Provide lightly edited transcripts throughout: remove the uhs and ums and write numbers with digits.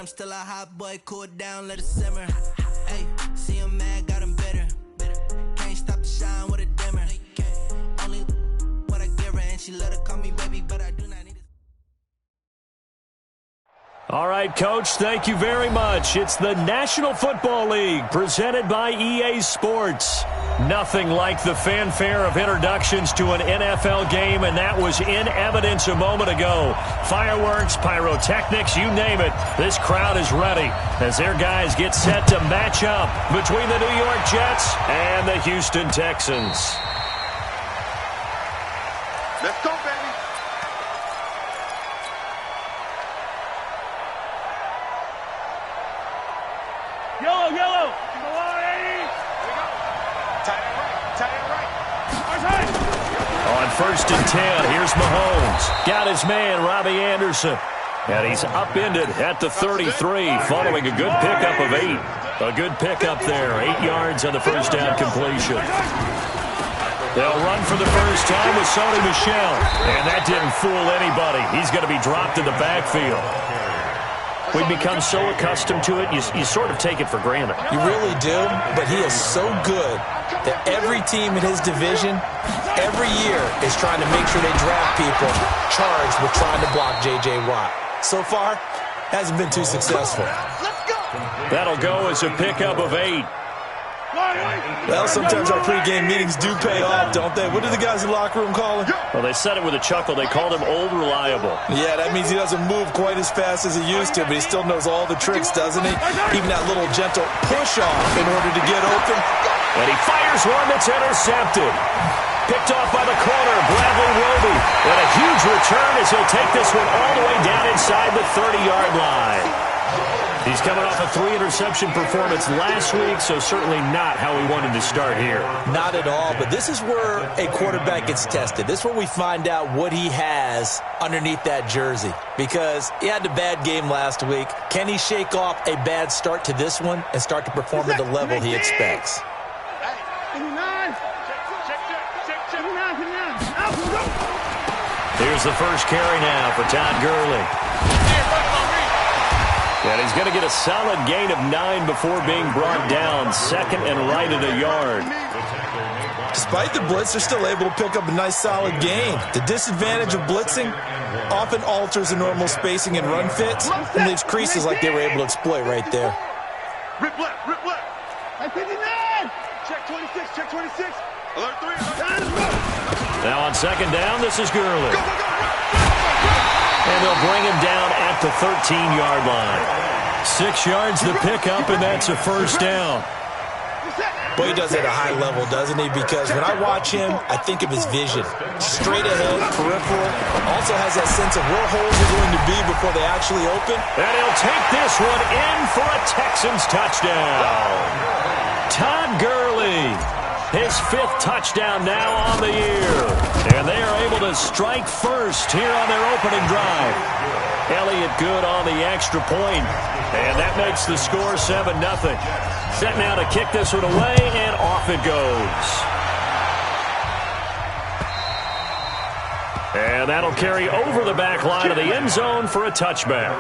I'm still a hot boy, cool down, let it simmer. Hey, see him mad, got him bitter. Can't stop the shine with a dimmer. Only what I give her, and she let her call me baby, but I do not need it. All right, Coach, thank you very much. It's the National Football League presented by EA Sports. Nothing like the fanfare of introductions to an NFL game, and that was in evidence a moment ago. Fireworks, pyrotechnics, you name it. This crowd is ready as their guys get set to match up between the New York Jets and the Houston Texans. Let's go, baby. Yellow, yellow. On 1st and 10, here's Mahomes. Got his man, Robbie Anderson. And he's upended at the 33 following a good pickup of 8. A good pickup there. 8 yards on the first down completion. They'll run for the first time with Sony Michel. And that didn't fool anybody. He's going to be dropped in the backfield. We've become so accustomed to it, you sort of take it for granted. You really do, but he is so good that every team in his division, every year, is trying to make sure they draft people charged with trying to block J.J. Watt. So far, hasn't been too successful. That'll go as a pickup of 8. Well, sometimes our pregame meetings do pay off, don't they? What do the guys in the locker room call him? Well, they said it with a chuckle. They called him Old Reliable. Yeah, that means he doesn't move quite as fast as he used to, but he still knows all the tricks, doesn't he? Even that little gentle push-off in order to get open. And he fires one that's intercepted. Picked off by the corner, Bradley Roby. And a huge return as he'll take this one all the way down inside the 30-yard line. He's coming off a 3-interception performance last week, so certainly not how he wanted to start here. Not at all, but this is where a quarterback gets tested. This is where we find out what he has underneath that jersey, because he had a bad game last week. Can he shake off a bad start to this one and start to perform at the level he expects? Here's the first carry now for Todd Gurley. And he's going to get a solid gain of 9 before being brought down. 2nd and right at a yard. Despite the blitz, they're still able to pick up a nice solid gain. The disadvantage of blitzing often alters the normal spacing and run fits and leaves creases like they were able to exploit right there. Rip left, rip left. 59. Check 26, check 26. Alert 3. Now on 2nd down, this is Gurley. Go, go, go. And they'll bring him down at the 13-yard line. 6 yards the pickup, and that's a first down. Boy, he does it at a high level, doesn't he? Because when I watch him, I think of his vision. Straight ahead, peripheral. Also has that sense of where holes are going to be before they actually open. And he'll take this one in for a Texans touchdown. Todd Gurley, his 5th touchdown now on the year. And they are able to strike first here on their opening drive. Elliott good on the extra point. And that makes the score 7-0. Set now to kick this one away, and off it goes. And that'll carry over the back line of the end zone for a touchback.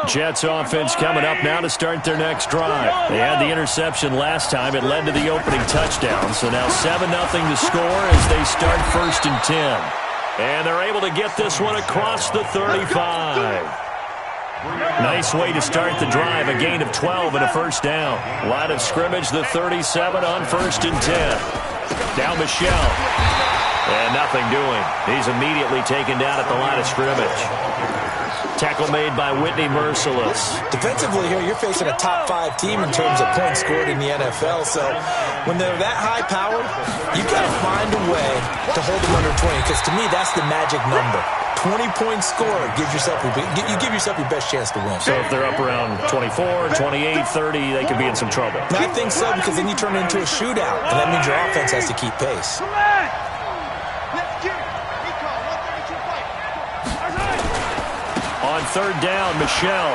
Jets offense coming up now to start their next drive. They had the interception last time. It led to the opening touchdown. So now 7-0 to score as they start 1st and 10. And they're able to get this one across the 35. Nice way to start the drive. A gain of 12 and a first down. Line of scrimmage, the 37 on 1st and 10. Down Michel. And nothing doing. He's immediately taken down at the line of scrimmage. Tackle made by Whitney Merciless. Defensively here, you're facing a top-5 team in terms of points scored in the NFL. So when they're that high-powered, you've got to find a way to hold them under 20. Because to me, that's the magic number. 20-point score gives yourself you give yourself your best chance to win. So if they're up around 24, 28, 30, they could be in some trouble. I think so, because then you turn it into a shootout, and that means your offense has to keep pace. On 3rd down, Michel.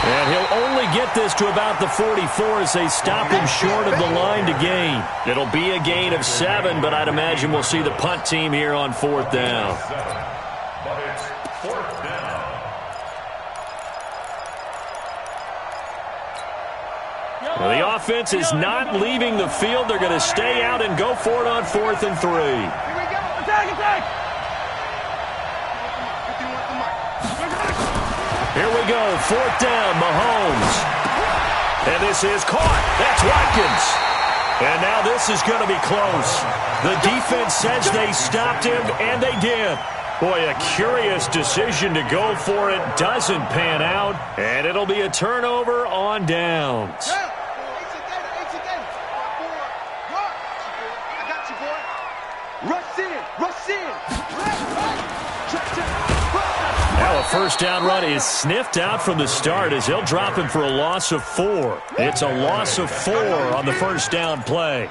And he'll only get this to about the 44 as they stop him short of the line to gain. It'll be a gain of 7, but I'd imagine we'll see the punt team here on 4th down. But it's 4th down. Well, the offense is not leaving the field. They're going to stay out and go for it on 4th and 3. Here we go. Attack, attack. Here we go, 4th down, Mahomes. And this is caught. That's Watkins. And now this is going to be close. The defense says they stopped him, and they did. Boy, a curious decision to go for it. Doesn't pan out, and it'll be a turnover on downs. Now a first down run is sniffed out from the start as they'll drop him for a loss of 4. It's a loss of 4 on the first down play.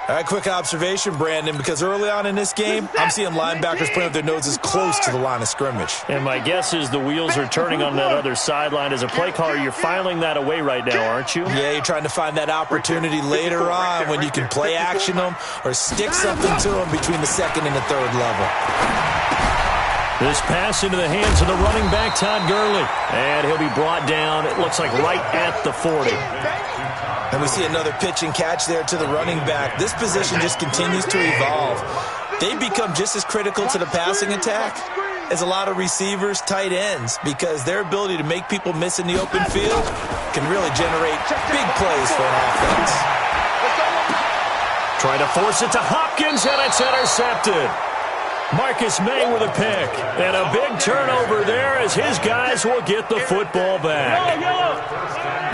All right, quick observation, Brandon, because early on in this game, I'm seeing linebackers putting up their noses close to the line of scrimmage. And my guess is the wheels are turning on that other sideline. As a play caller, you're filing that away right now, aren't you? Yeah, you're trying to find that opportunity later on when you can play action them or stick something to them between the 2nd and the 3rd level. This pass into the hands of the running back, Todd Gurley. And he'll be brought down, it looks like right at the 40. And we see another pitch and catch there to the running back. This position just continues to evolve. They become just as critical to the passing attack as a lot of receivers, tight ends, because their ability to make people miss in the open field can really generate big plays for an offense. Trying to force it to Hopkins, and it's intercepted. Marcus May with a pick. And a big turnover there as his guys will get the football back.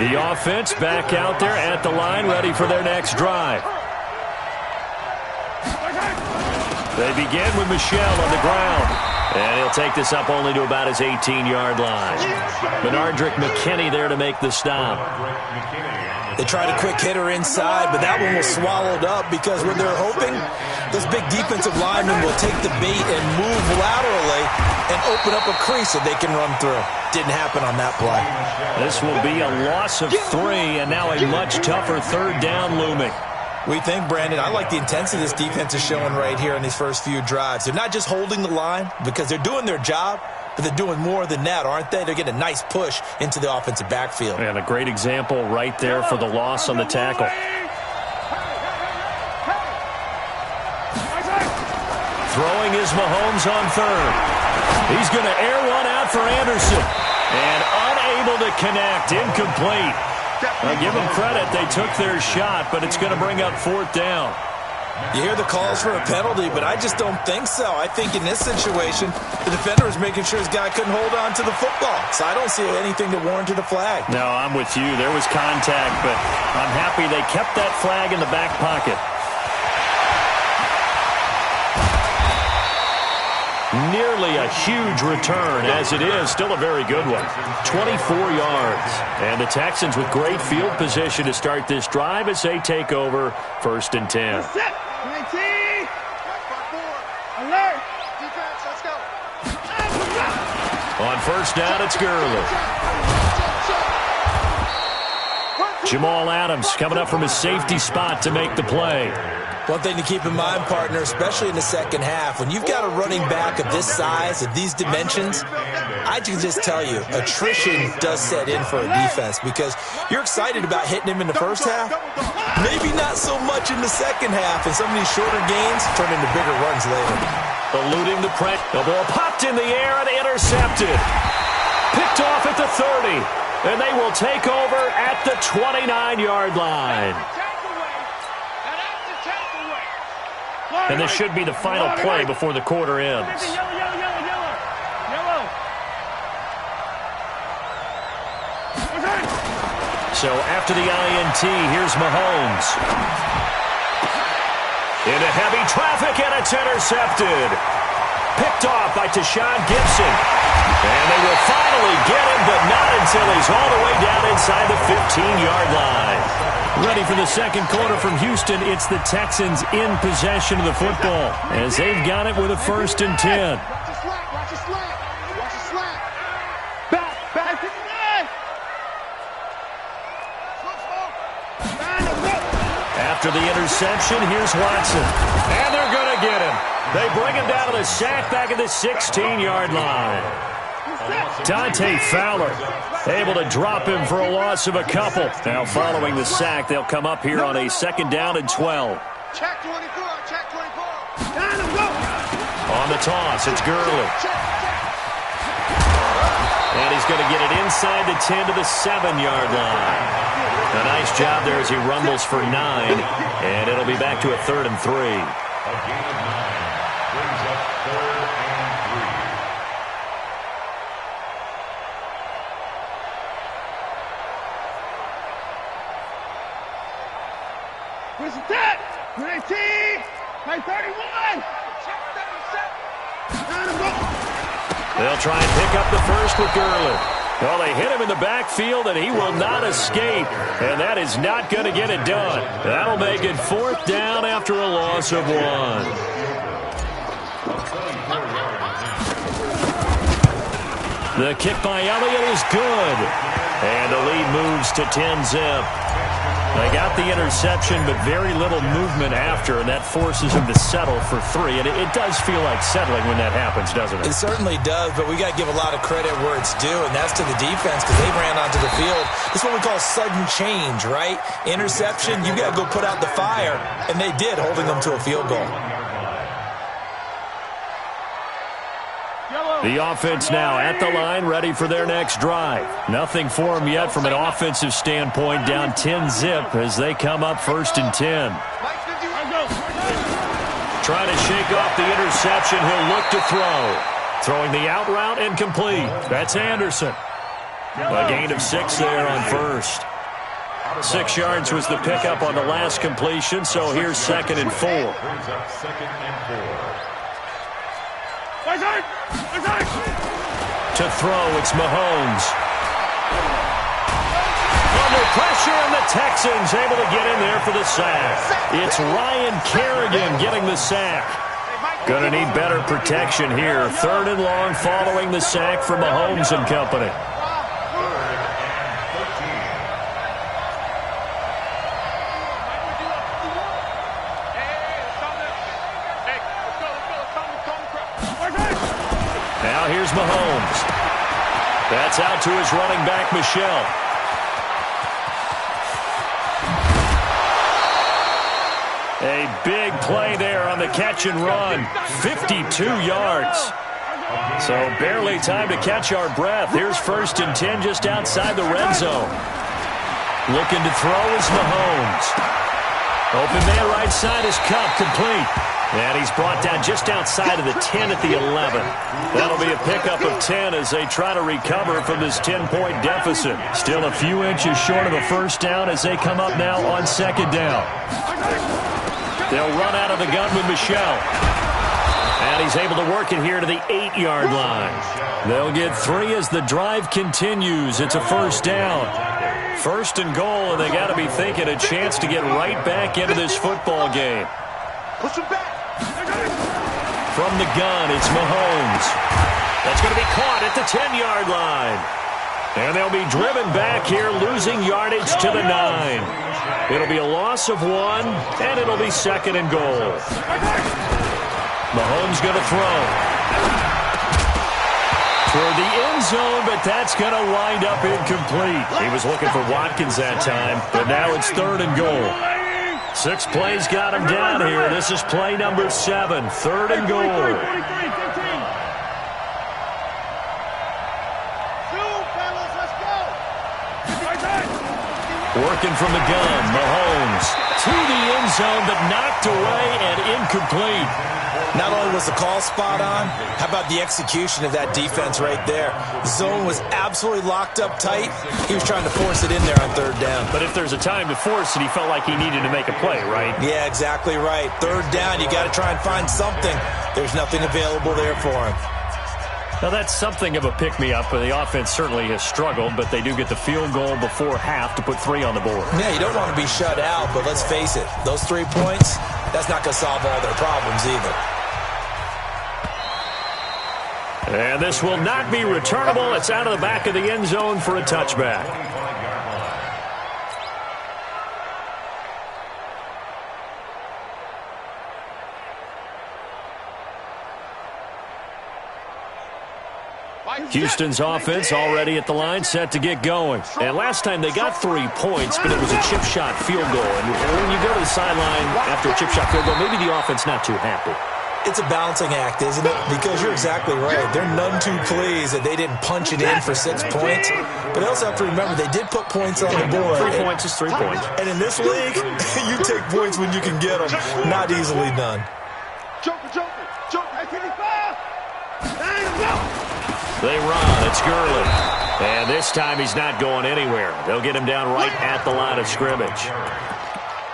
The offense back out there at the line, ready for their next drive. They begin with Michel on the ground. And he'll take this up only to about his 18-yard line. Benardrick McKinney there to make the stop. They tried a quick hitter inside, but that one was swallowed up because when they're hoping, those big defensive linemen will take the bait and move laterally and open up a crease that they can run through. Didn't happen on that play. This will be a loss of 3, and now a much tougher 3rd down looming. We think, Brandon, I like the intensity this defense is showing right here in these first few drives. They're not just holding the line because they're doing their job, but they're doing more than that, aren't they? They're getting a nice push into the offensive backfield. And a great example right there for the loss on the tackle. Throwing is Mahomes on 3rd. He's going to air one out for Anderson. And unable to connect, incomplete. Now, give them credit, they took their shot, but it's going to bring up 4th down. You hear the calls for a penalty, but I just don't think so. I think in this situation, the defender was making sure his guy couldn't hold on to the football. So I don't see anything that warranted a flag. No, I'm with you. There was contact, but I'm happy they kept that flag in the back pocket. Nearly a huge return, as it is. Still a very good one. 24 yards. And the Texans with great field position to start this drive as they take over 1st and 10. Alert. Defense, let's go. On 1st down, it's Gurley. Jamal Adams coming up from his safety spot to make the play. One thing to keep in mind, partner, especially in the second half, when you've got a running back of this size, of these dimensions, I can just tell you, attrition does set in for a defense because you're excited about hitting him in the first half, maybe not so much in the second half, and some of these shorter gains turn into bigger runs later. Eluding the press. The ball popped in the air and intercepted. Picked off at the 30, and they will take over at the 29-yard line. And this should be the final play before the quarter ends. So after the INT, here's Mahomes. Into heavy traffic, and it's intercepted. Picked off by Tashawn Gibson. And they will finally get him, but not until he's all the way down inside the 15-yard line. Ready for the second quarter from Houston. It's the Texans in possession of the football as they've got it with a 1st and 10. Watch the slack, watch the slack. Watch the slack. Back, 59. After the interception, here's Watson. And they're going to get him. They bring him down to the sack back at the 16-yard line. Dante Fowler able to drop him for a loss of a couple. Now following the sack, they'll come up here on a 2nd down and 12. Check 24, check 24. On the toss, it's Gurley. And he's going to get it inside the 10 to the 7-yard line. A nice job there as he rumbles for 9, and it'll be back to a 3rd and 3. A gain of 9 brings up 3rd and 3. Where's the tap? 19, by 31. They'll try and pick up the first with Gurley. Well, they hit him in the backfield, and he will not escape. And that is not going to get it done. That'll make it 4th down after a loss of 1. The kick by Elliott is good. And the lead moves to 10-zip. They got the interception, but very little movement after, and that forces him to settle for 3. And it does feel like settling when that happens, doesn't it? It certainly does, but we got to give a lot of credit where it's due, and that's to the defense because they ran onto the field. It's what we call sudden change, right? Interception, you got to go put out the fire, and they did, holding them to a field goal. The offense now at the line, ready for their next drive. Nothing for them yet from an offensive standpoint, down 10-zip as they come up 1st and 10. Trying to shake off the interception, he'll look to throw. Throwing the out route and complete. That's Anderson. A gain of 6 there on 1st. 6 yards was the pickup on the last completion, so here's 2nd and 4. Brings up 2nd and 4. To throw, it's Mahomes. Under pressure, and the Texans able to get in there for the sack. It's Ryan Kerrigan getting the sack. Going to need better protection here. 3rd and long following the sack from Mahomes and company. Now here's Mahomes. That's out to his running back, Michel. A big play there on the catch and run. 52 yards. So barely time to catch our breath. Here's 1st and 10 just outside the red zone. Looking to throw is Mahomes. Open man right side is Kupp, complete. And he's brought down just outside of the 10 at the 11. That'll be a pickup of 10 as they try to recover from this 10-point deficit. Still a few inches short of a 1st down as they come up now on 2nd down. They'll run out of the gun with Michel. And he's able to work it here to the 8-yard line. They'll get 3 as the drive continues. It's a 1st down. 1st and goal, and they got to be thinking a chance to get right back into this football game. Push him back. From the gun, it's Mahomes. That's going to be caught at the 10-yard line. And they'll be driven back here, losing yardage to the 9. It'll be a loss of 1, and it'll be 2nd and goal. Mahomes going to throw. Toward the end zone, but that's going to wind up incomplete. He was looking for Watkins that time, but now it's 3rd and goal. 6 plays got him down here. This is play number 7, 3rd and goal. Working from the gun, Mahomes to the end zone, but knocked away and incomplete. Not only was the call spot on, how about the execution of that defense right there? Zone was absolutely locked up tight. He was trying to force it in there on 3rd down. But if there's a time to force it, he felt like he needed to make a play, right? Yeah, exactly right. 3rd down, you got to try and find something. There's nothing available there for him. Now, that's something of a pick-me-up. The offense certainly has struggled, but they do get the field goal before half to put 3 on the board. Yeah, you don't want to be shut out, but let's face it. Those 3 points, that's not going to solve all their problems either. And this will not be returnable. It's out of the back of the end zone for a touchback. Houston's offense already at the line, set to get going. And last time they got 3 points, but it was a chip shot field goal. And when you go to the sideline after a chip shot field goal, maybe the offense not too happy. It's a balancing act, isn't it? Because you're exactly right. They're none too pleased that they didn't punch it in for 6 points. But they also have to remember they did put points on the board. 3 points is 3 points. And in this league, you take points when you can get them. Not easily done. They run. It's Gurley. And this time he's not going anywhere. They'll get him down right at the line of scrimmage.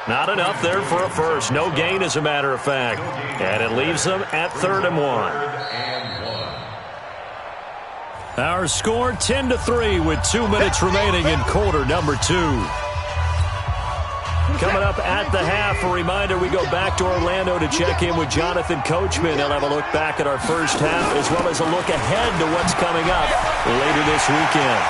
Not enough there for a first. No gain, as a matter of fact. And it leaves them at 3rd and 1. Our score 10-3 with 2 minutes remaining in quarter number 2. Coming up at the half, a reminder, we go back to Orlando to check in with Jonathan Coachman. He'll have a look back at our first half as well as a look ahead to what's coming up later this weekend.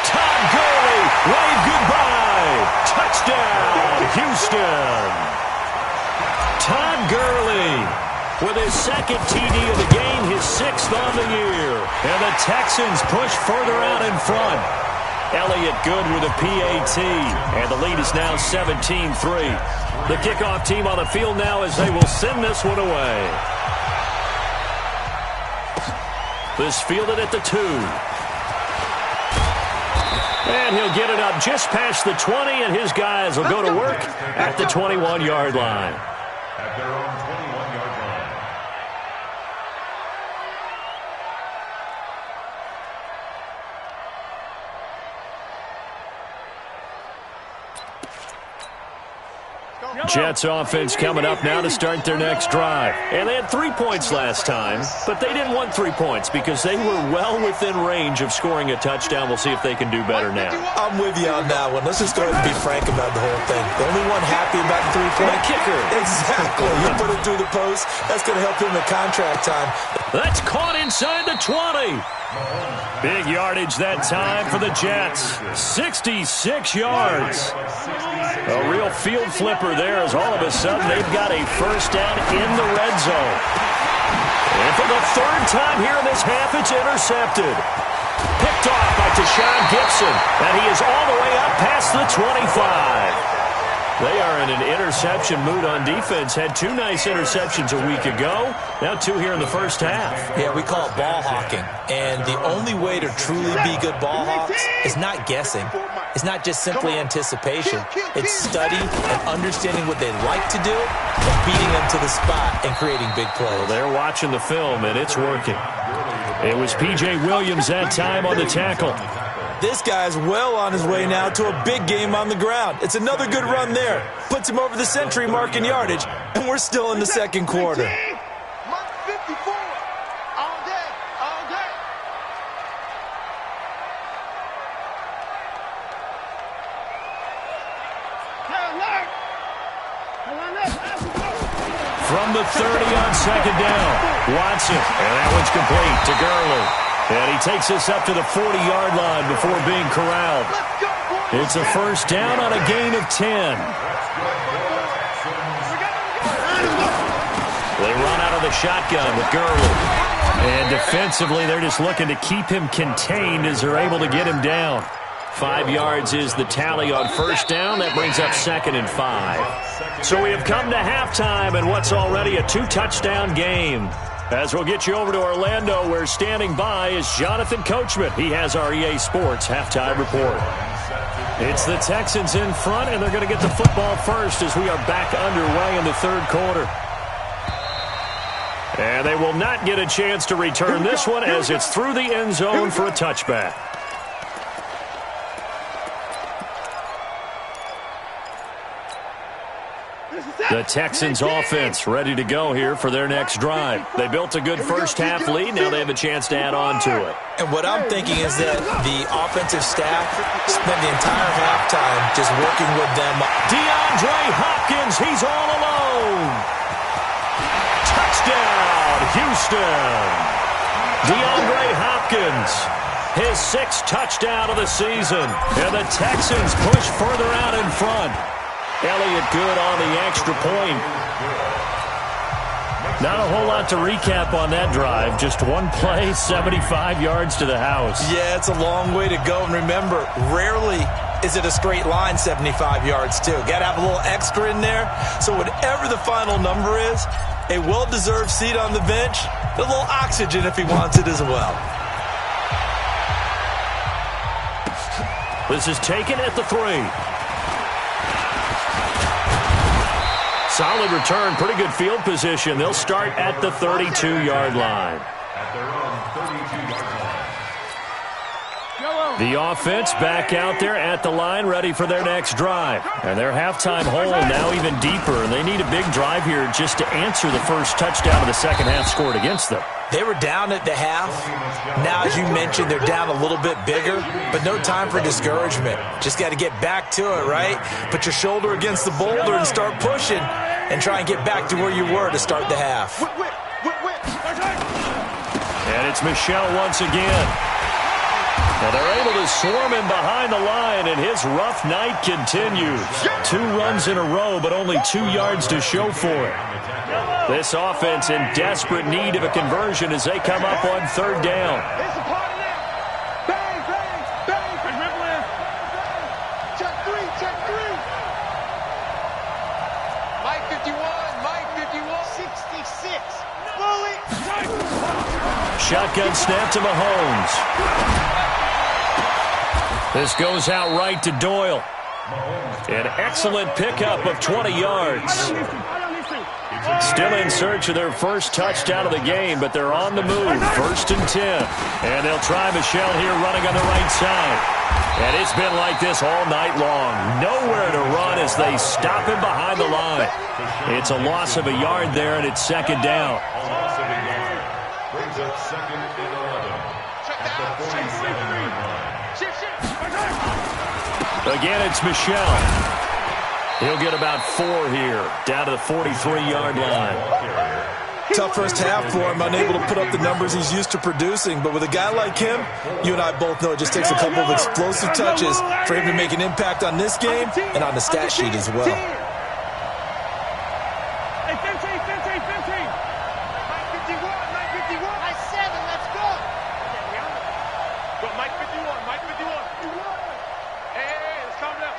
Todd Gurley, wave goodbye. Touchdown, Houston. Todd Gurley with his 2nd TD of the game, his 6th on the year. And the Texans push further out in front. Elliott good with a PAT, and the lead is now 17-3. The kickoff team on the field now as they will send this one away. This fielded at the 2. And he'll get it up just past the 20, and his guys will go to work at the 21-yard line. At their own 21-yard line. Jets offense coming up now to start their next drive. And they had 3 points last time, but they didn't want 3 points because they were well within range of scoring a touchdown. We'll see if they can do better now. I'm with you on that one. Let's just go ahead and be frank about the whole thing. The only one happy about the 3-point kicker. Exactly. You put it through the post. That's going to help him in contract time. That's caught inside the 20. Big yardage that time for the Jets. 66 yards. A real field flipper there as all of a sudden they've got a first down in the red zone. And for the 3rd time here in this half, it's intercepted. Picked off by Tashawn Gibson. And he is all the way up past the 25. They are in an interception mood on defense. Had 2 nice interceptions a week ago. Now 2 here in the first half. Yeah, we call it ball hawking. And the only way to truly be good ball hawks is not guessing. It's not just simply anticipation. It's study and understanding what they like to do and beating them to the spot and creating big plays. Well, they're watching the film, and it's working. It was P.J. Williams that time on the tackle. This guy's well on his way now to a big game on the ground. It's another good run there. Puts him over the century mark in yardage, and we're still in the 2nd quarter. From the 30 on 2nd down, Watson, and that one's complete to Gurley. And he takes us up to the 40-yard line before being corralled. It's a first down on a gain of 10. They run out of the shotgun with Gurley. And defensively, they're just looking to keep him contained as they're able to get him down. 5 yards is the tally on first down. That brings up 2nd and 5. So we have come to halftime in what's already a 2-touchdown game. As we'll get you over to Orlando, where standing by is Jonathan Coachman. He has our EA Sports halftime report. It's the Texans in front, and they're going to get the football first as we are back underway in the 3rd quarter. And they will not get a chance to return this one as it's through the end zone for a touchback. The Texans offense ready to go here for their next drive. They built a good first half lead. Now they have a chance to add on to it. And what I'm thinking is that the offensive staff spent the entire halftime just working with them. DeAndre Hopkins, he's all alone. Touchdown, Houston. DeAndre Hopkins, his 6th touchdown of the season. And the Texans push further out in front. Elliott good on the extra point. Not a whole lot to recap on that drive. Just one play, 75 yards to the house. Yeah, it's a long way to go. And remember, rarely is it a straight line 75 yards, too. Got to have a little extra in there. So whatever the final number is, a well-deserved seat on the bench, a little oxygen if he wants it as well. This is taken at the 3. Solid return, pretty good field position. They'll start at the 32-yard line. At their own 32-yard line. The offense back out there at the line, ready for their next drive. And their halftime hole now even deeper, and they need a big drive here just to answer the first touchdown of the second half scored against them. They were down at the half. Now, as you mentioned, they're down a little bit bigger, but no time for discouragement. Just got to get back to it, right? Put your shoulder against the boulder and start pushing and try and get back to where you were to start the half. And it's Michel once again. Well, they're able to swarm him behind the line, and his rough night continues. 2 runs in a row, but only 2 yards to show for it. This offense in desperate need of a conversion as they come up on 3rd down. Check three. Mike 51, 66. Shotgun snap to Mahomes. This goes out right to Doyle. An excellent pickup of 20 yards. Still in search of their first touchdown of the game, but they're on the move. 1st and 10. And they'll try Michel here running on the right side. And it's been like this all night long. Nowhere to run as they stop him behind the line. It's a loss of a yard there, and it's 2nd down. A loss of a yard. Brings up 2nd and 11. At the 47-yard line. Again, it's Michel. He'll get about 4 here, down to the 43-yard line. Tough first half for him, unable to put up the numbers he's used to producing. But with a guy like him, you and I both know it just takes a couple of explosive touches for him to make an impact on this game and on the stat sheet as well. Hey, 15. Mike 51. Mike 7, let's go. Mike 51. Hey, let's calm down.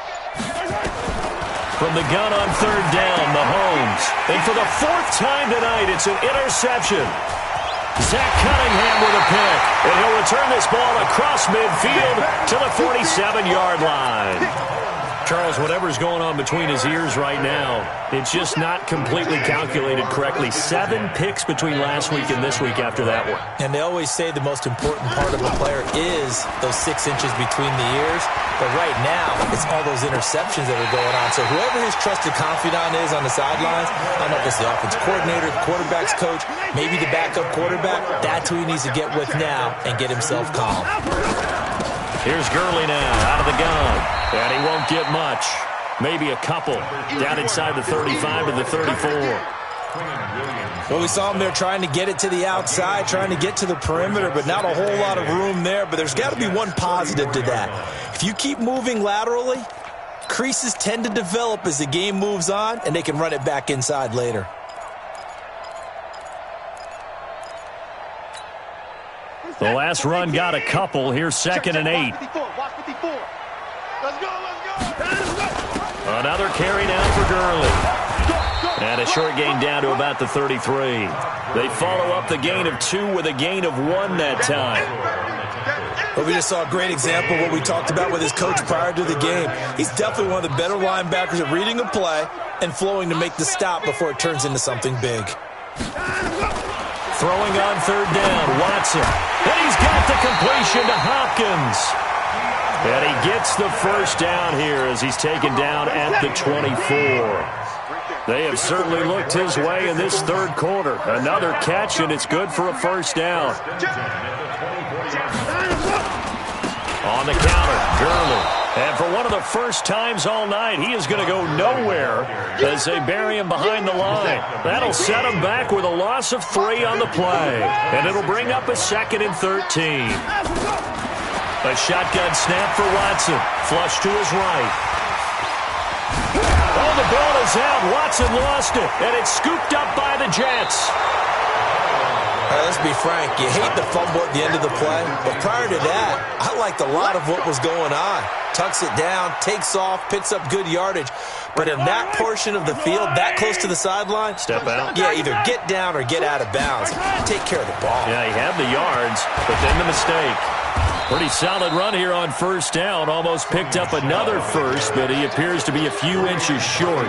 From the gun on 3rd down, Mahomes. And for the 4th time tonight, it's an interception. Zach Cunningham with a pick. And he'll return this ball across midfield to the 47-yard line. Charles, whatever's going on between his ears right now, it's just not completely calculated correctly. 7 picks between last week and this week after that one. And they always say the most important part of a player is those 6 inches between the ears. But right now, it's all those interceptions that are going on. So whoever his trusted confidant is on the sidelines, I don't know if it's the offensive coordinator, the quarterback's coach, maybe the backup quarterback, that's who he needs to get with now and get himself calm. Here's Gurley now, out of the gun. And he won't get much. Maybe a couple. Down inside the 35 to the 34. Well, we saw him there trying to get it to the outside, trying to get to the perimeter, but not a whole lot of room there. But there's got to be one positive to that. If you keep moving laterally, creases tend to develop as the game moves on, and they can run it back inside later. The last run got a couple. Here's 2nd and 8. Another carry now for Gurley. And a short gain down to about the 33. They follow up the gain of 2 with a gain of 1 that time. But we just saw a great example of what we talked about with his coach prior to the game. He's definitely one of the better linebackers at reading a play and flowing to make the stop before it turns into something big. Throwing on 3rd down, Watson. And he's got the completion to Hopkins. And he gets the first down here as he's taken down at the 24. They have certainly looked his way in this 3rd quarter. Another catch, and it's good for a first down. On the counter, Gurley. And for one of the first times all night, he is going to go nowhere as they bury him behind the line. That'll set him back with a loss of 3 on the play. And it'll bring up a 2nd and 13. A shotgun snap for Watson. Flush to his right. Oh, the ball is out. Watson lost it, and it's scooped up by the Jets. All right, let's be frank. You hate the fumble at the end of the play, but prior to that, I liked a lot of what was going on. Tucks it down, takes off, picks up good yardage. But in that portion of the field, that close to the sideline, step out. Yeah, either get down or get out of bounds. Take care of the ball. Yeah, he had the yards, but then the mistake. Pretty solid run here on first down. Almost picked up another first, but he appears to be a few inches short.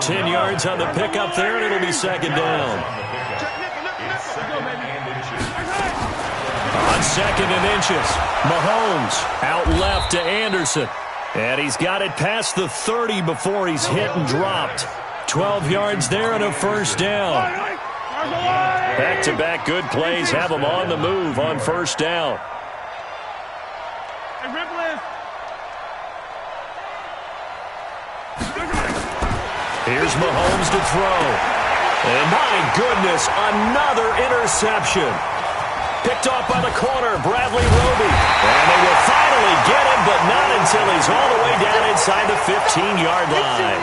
10 yards on the pickup there, and it'll be second down. On second and inches, Mahomes out left to Anderson. And he's got it past the 30 before he's hit and dropped. 12 yards there and a first down. Back-to-back good plays have him on the move on first down. Here's Mahomes to throw. And my goodness, another interception. Picked off by the corner, Bradley Roby. And they will finally get him, but not until he's all the way down inside the 15-yard line.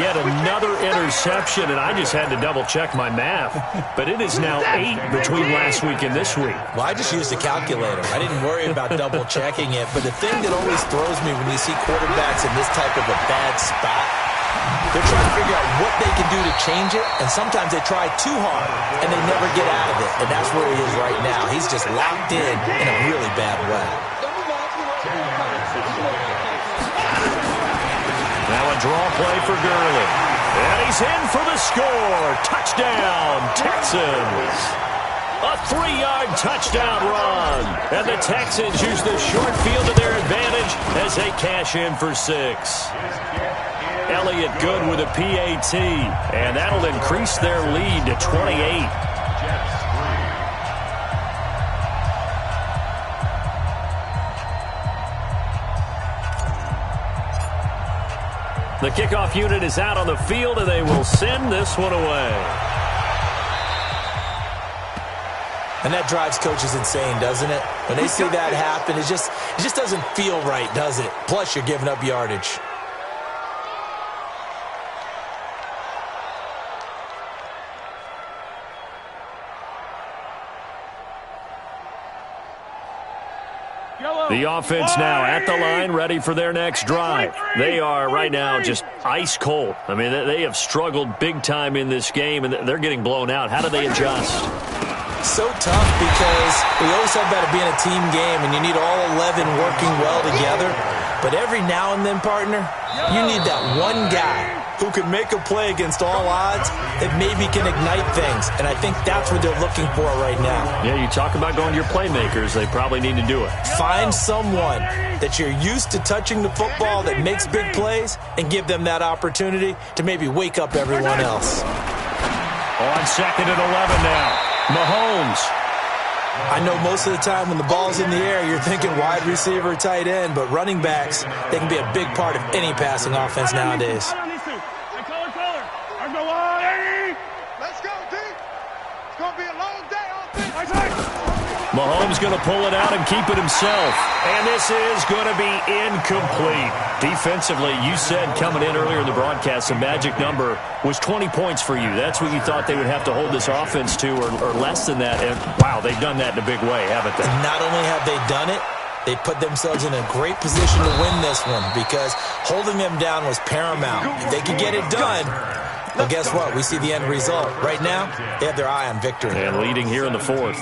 Yet another interception, and I just had to double-check my math. But it is now 8 between last week and this week. Well, I just used a calculator. I didn't worry about double-checking it. But the thing that always throws me when you see quarterbacks in this type of a bad spot, they're trying to figure out what they can do to change it, and sometimes they try too hard, and they never get out of it. And that's where he is right now. He's just locked in a really bad way. Now a draw play for Gurley. And he's in for the score. Touchdown, Texans. A 3-yard touchdown run. And the Texans use the short field to their advantage as they cash in for 6. Elliott good with a PAT, and that'll increase their lead to 28. The kickoff unit is out on the field, and they will send this one away. And that drives coaches insane, doesn't it? When they see that happen, it just doesn't feel right, does it? Plus, you're giving up yardage. The offense now at the line, ready for their next drive. They are right now just ice cold. I mean, they have struggled big time in this game, and they're getting blown out. How do they adjust? So tough because we always talk about it being a team game, and you need all 11 working well together. But every now and then, partner, you need that one guy who can make a play against all odds that maybe can ignite things. And I think that's what they're looking for right now. Yeah, you talk about going to your playmakers. They probably need to do it. Find someone that you're used to touching the football that makes big plays and give them that opportunity to maybe wake up everyone else. On second and 11 now, Mahomes. I know most of the time when the ball's in the air, you're thinking wide receiver, tight end, but running backs, they can be a big part of any passing offense nowadays. Mahomes going to pull it out and keep it himself. And this is going to be incomplete. Defensively, you said coming in earlier in the broadcast, the magic number was 20 points for you. That's what you thought they would have to hold this offense to, or less than that. And, wow, they've done that in a big way, haven't they? Not only have they done it, they put themselves in a great position to win this one because holding them down was paramount. If they could get it done, well, guess what? We see the end result. Right now, they have their eye on victory. And leading here in the fourth.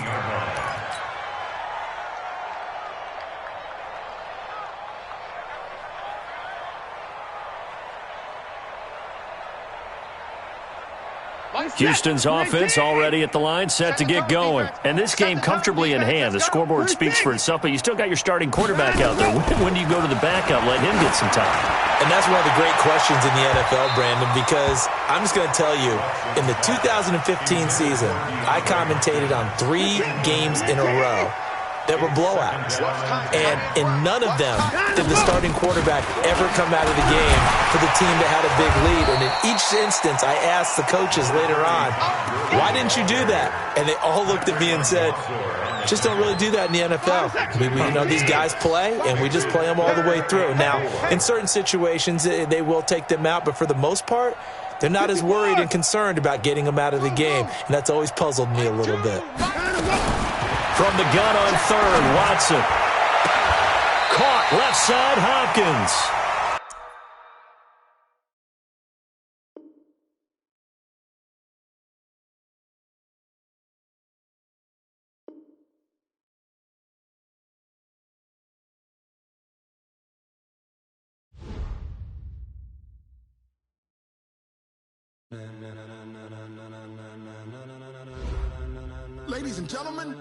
Houston's offense already at the line, set to get going. And this game comfortably in hand. The scoreboard speaks for itself, but you still got your starting quarterback out there. When do you go to the backup, let him get some time? And that's one of the great questions in the NFL, Brandon, because I'm just going to tell you, in the 2015 season, I commentated on 3 games in a row. that were blowouts. And in none of them did the starting quarterback ever come out of the game for the team that had a big lead. And in each instance, I asked the coaches later on, why didn't you do that? And they all looked at me and said, just don't really do that in the NFL. These guys play, and we just play them all the way through. Now, in certain situations, they will take them out, but for the most part, they're not as worried and concerned about getting them out of the game, and that's always puzzled me a little bit. From the gun on third, Watson. Caught left side, Hopkins. Ladies and gentlemen,